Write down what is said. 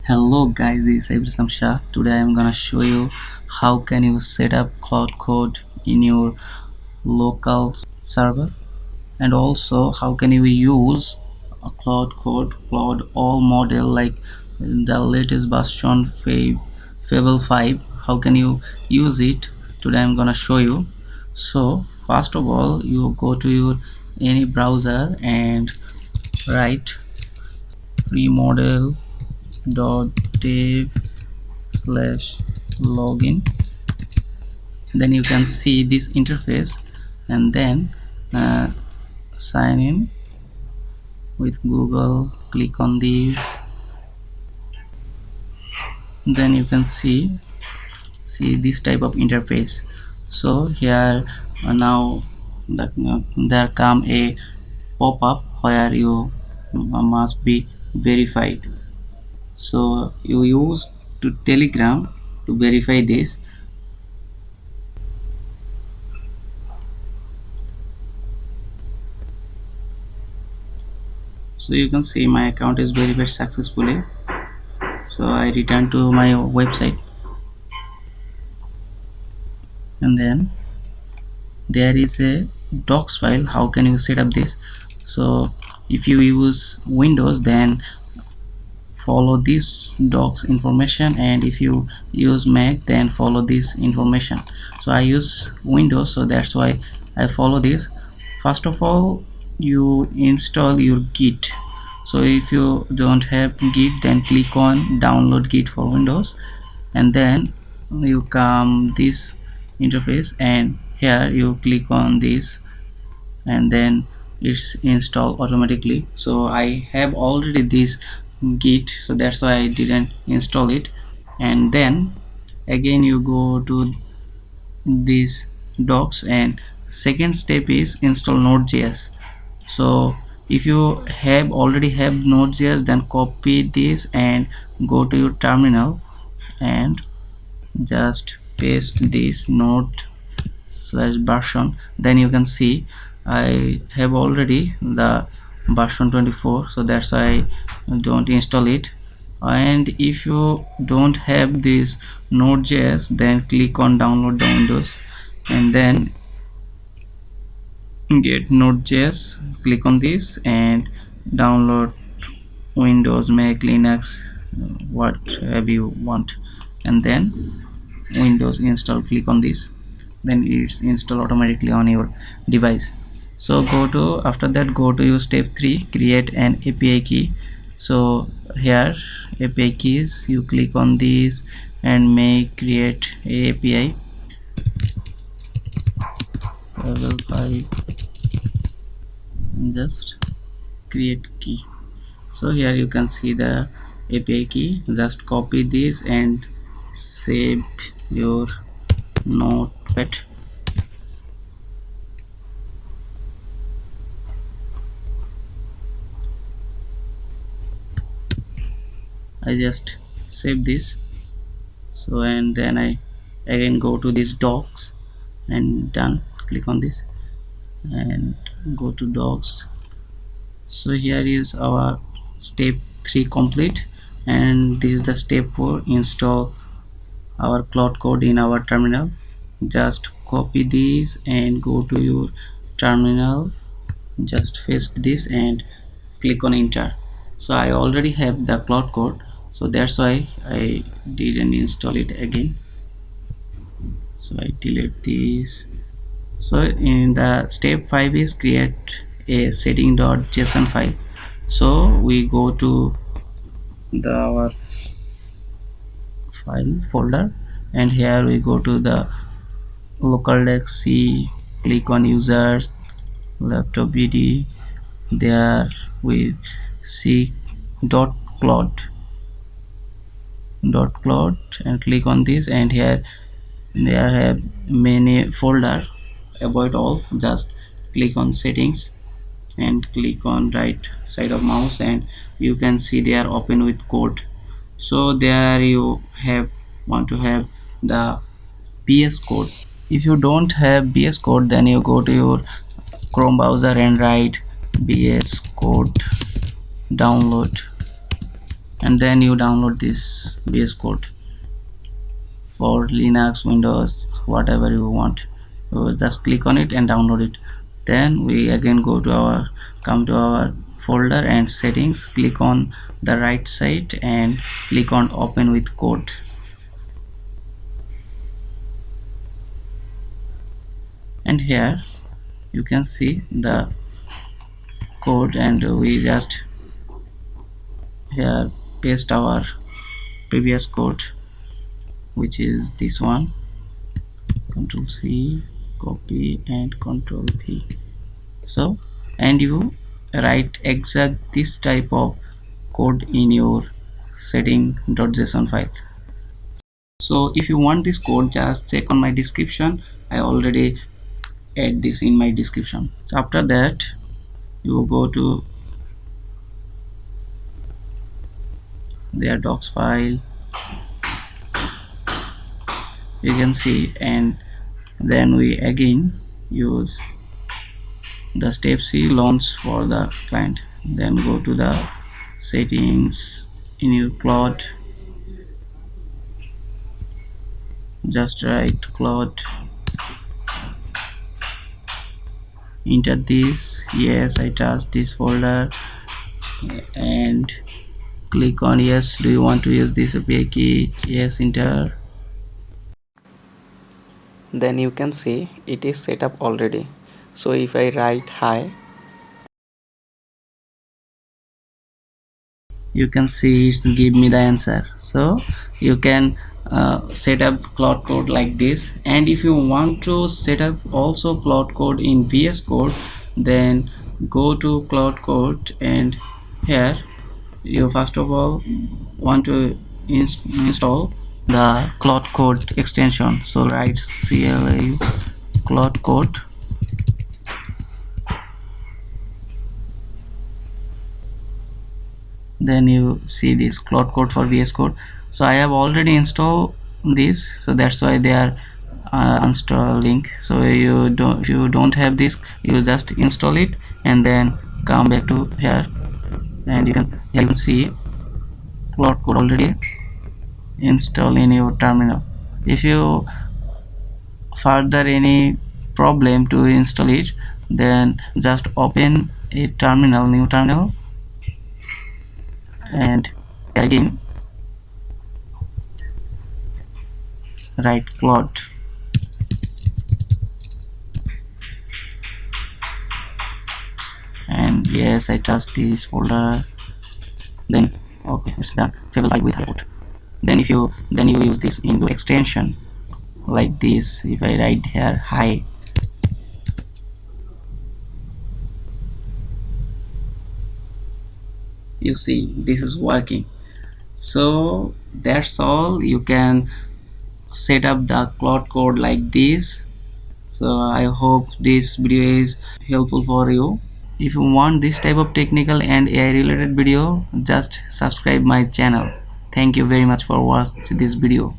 Hello guys, this is Abdul Shah. Today I am gonna show you how can you set up Cloud Code in your local server, and also how can you use a Cloud Code Cloud All model like the latest version Fable 5. How can you use it? Today I am gonna show you. So first of all, you go to your any browser and write freemodel.dev/login. Then you can see this interface, and then sign in with Google. Click on this, then you can see this type of interface. So here now there come a pop-up where you must be verified. So you use to Telegram to verify this. So you can see my account is verified successfully. So I return to my website, and then there is a docs file. How can you set up this? So if you use Windows, then follow this docs information, and if you use Mac, then follow this information. So I use Windows, so that's why I follow this. First of all, you install your Git. So if you don't have Git, then click on download Git for Windows, and then you come this interface, and here you click on this, and then it's installed automatically. So I have already this Git, so that's why I didn't install it. And then again you go to this docs, and second step is install Node.js. So if you have already have Node.js, then copy this and go to your terminal and just paste this node/version. Then you can see I have already the version 24, so that's why I don't install it. And if you don't have this Node.js, then click on download the Windows, and then get Node.js. Click on this and download Windows, Mac, Linux, whatever you want, and then Windows install. Click on this, then it's installed automatically on your device. So after that, go to your step 3, create an API key. So here API keys, you click on this and create a API level 5, just create key. So here you can see the API key. Just copy this and save your notepad. I just save this. So and then I again go to this docs and done. Click on this and go to docs. So here is our step 3 complete, and this is the step 4, install our Cloud Code in our terminal. Just copy this and go to your terminal, just paste this and click on enter. So I already have the Cloud Code, so that's why I didn't install it again. So I delete this. So in the step 5 is create a setting.json file. So we go to our file folder, and here we go to the local disk C, click on users, laptop BD. There we see .cloud and click on this, and here there have many folder. Avoid all, just click on settings and click on right side of mouse, and you can see they are open with code. So there you want to have the VS Code. If you don't have VS Code, then you go to your Chrome browser and write VS Code download. and then you download this VS Code for Linux, Windows, whatever you want. You just click on it and download it. Then we again come to our folder and settings, click on the right side and click on open with code. And here you can see the code, and we just here paste our previous code, which is this one. Control C, copy and Control V. So, and you write exact this type of code in your setting.json file. So if you want this code, just check on my description. I already add this in my description. So after that, you go to their docs file, you can see, and then we again use the step C launch for the client. Then go to the settings in your Claude, just write Claude, enter this. Yes, I trust this folder, and click on yes. Do you want to use this API key? Yes, enter. Then you can see it is set up already. So if I write hi, you can see it's give me the answer. So you can set up Claude Code like this. And if you want to set up also Claude Code in VS Code, then go to Claude Code, and here you first of all want to install the Claude Code extension. So write CLA Claude Code, then you see this Claude Code for VS Code. So I have already installed this, so that's why they are uninstalling. So if you don't have this, you just install it and then come back to here, and you can see Claude Code already installed in your terminal. If you further any problem to install it, then just open a new terminal, and again write Claude, and yes, I trust this folder. Then okay, it's done. Favicon with report. Then you use this into extension like this. If I write here hi, you see this is working. So that's all. You can set up the Claude Code like this. So I hope this video is helpful for you. If you want this type of technical and AI related video, just subscribe my channel. Thank you very much for watching this video.